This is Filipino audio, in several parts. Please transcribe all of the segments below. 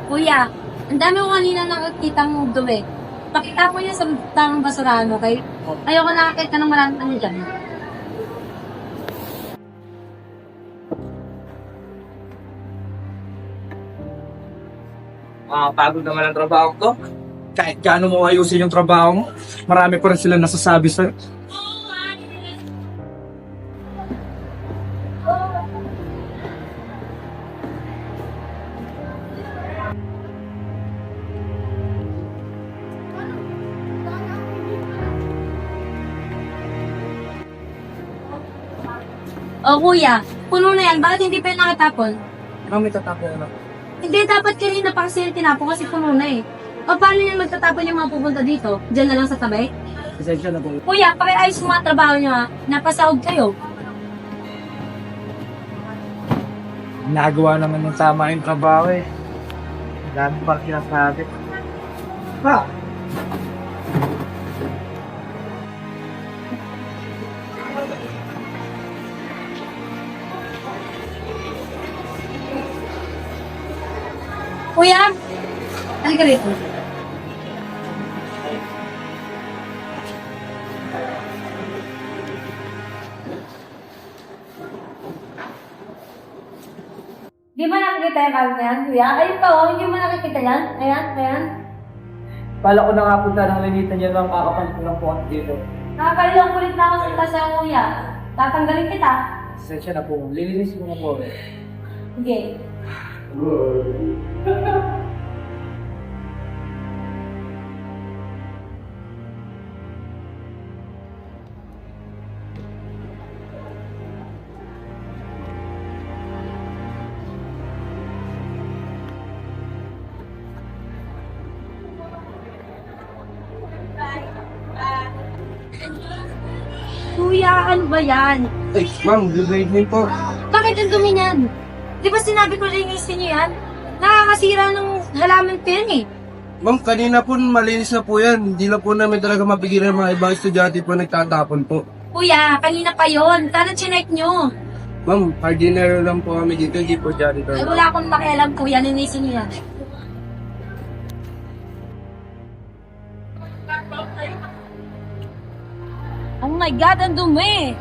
Kuya, ang dami ko kanina nakakitang dumi. Pakita ko niya sa tamang basurahan, okay? Ayoko nakakita ng maraming ano dyan. Pagod naman ang trabaho ko. Kahit gaano mo ayusin yung trabaho mo, marami pa rin sila nasasabi sa'yo. Oh, kuya, puno na yan. Bakit hindi pa yun nakatapon? Ano may tatapos na? Hindi, dapat kanina pa kasi tinapon kasi puno na eh. O paano yan magtatapon yung mga pupunta dito? Diyan na lang sa tabi? Pasensya na po. Kuya, pakiayos yung mga trabaho niyo ha. Napasahod kayo. Nagawa naman ng tama yung trabaho eh. Dami pa sinasabi. Ha? Kuya, halika rito. Di ba nakikita yung kami yan, kuya? Ay, ito, hindi mo nakikita yan? Ayan, ayan. Pala ko na nga punta ng linitan niya ng kakapan ko ng puwan dito. Nakakalilang kulit na ako sa tasa, kuya. Tatanggalin kita. Pasensya na po. Lilinis ko na po. Sige. Kuya, ano ba yan? Ay, ma'am, good evening po. Bakit ang dumi niyan? Di ba sinabi ko linisin niyo yan? Nakakasira ng halaman ko yan eh. Ma'am, kanina po malinis na po yan. Hindi na po namin talaga mapigilan ng mga ibang estudyante po nagtatapon po. Kuya, kanina pa yon. Sana chinek nyo. Ma'am, hardinero lang po kami dito, hindi po janitor. Ay, wala akong makialam, kuya. Linisin niyo yan. Oh my God, ang dumi!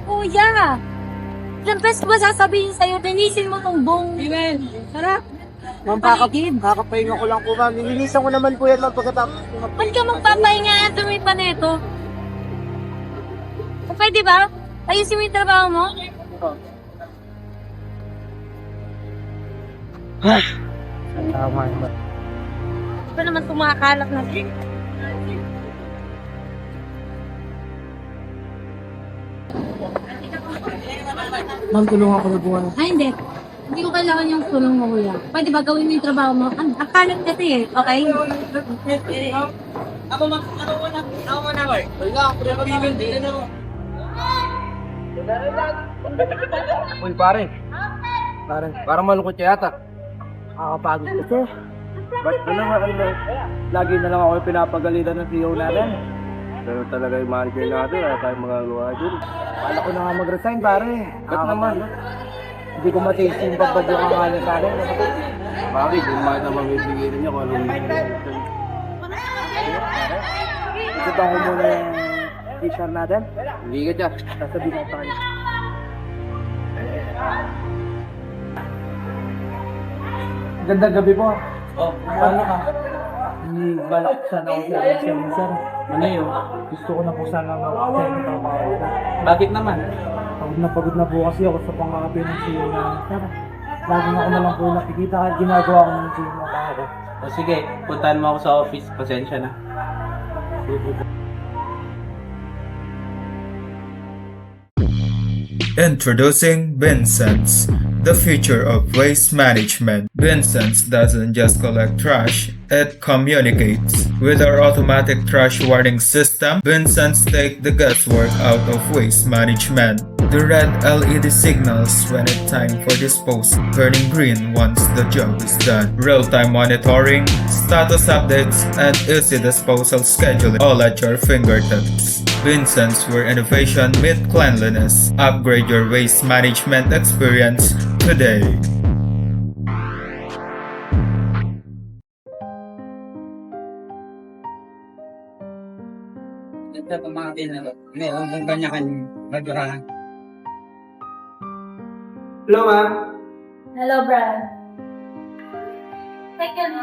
Kuya! Ilang beses ko ba sasabihin sa'yo, linisin mo tong buong... Amen. Sarap! Ma'am, kakapahinga ko lang po ma'am. Nilinisan ko naman po yan ma'am pagkatapos. Ba't ka magpapahinga? Ang dumi pa nito. O pwede ba? Ayusin mo yung trabaho mo? Tama yun. Ito naman kumakalat na. Ma'am, tulungan ko na po. Ay, hindi. Hindi ko kailangan yung tulong mo, kuya. Pwede ba gawin mo yung trabaho mo? Ang kalat kasi eh, okay? Ako muna, Mark. Wala, pre-pagigil din na ako. Uy, pare. Parang malungkot ka yata. Nakakapagod ko to. Ba't lagi na lang ako yung pinapagalitan ng CEO natin? Pero talaga yung manager natin, wala tayong magagawa dun. Kala ko na nga mag-resign, pare. Ba't naman? Hindi ko matiis yung pagbagyo ka nga niya sa akin. Pare, kung mahal na magbibigyan niya kung anong Ikutan ko muna yung t-shirt natin. Hindi ka dyan. Sasabihin ko sa kanya. Gandang gabi po. Oh, paano ka? Balak sana ako sa election, sir. Ano yun? Gusto ko na po sana mag-apply ng trabaho. Bakit naman? Pagod na po kasi ako sa pangabi ng CEO na, sir. Lagi na ako na lang po nakikita kahit ginagawa ko ng CEO na ako. O sige, puntahan mo ako sa office. Pasensya na. Introducing Vincent's, the future of waste management. Vincent's doesn't just collect trash, it communicates. With our automatic trash warning system, Vincent's take the guesswork out of waste management. The red LED signals when it's time for disposal, turning green once the job is done. Real-time monitoring, status updates, and easy disposal scheduling all at your fingertips. Vincent's, where innovation meets cleanliness. Upgrade your waste management experience today. Ito itong mga tinalo. Meron kang kanya-kanya basurahan. Hello, ma'am. Hello, Brad. Second,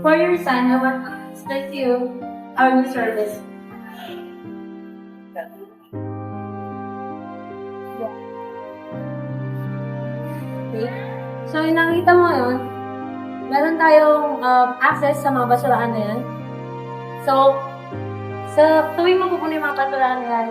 for your son, I want to start you our new service. Okay. So, yung nakita mo yun, meron tayong access sa mga basurahan na yan. So, sa tuwing mapupuno yung mga basurahan na yan,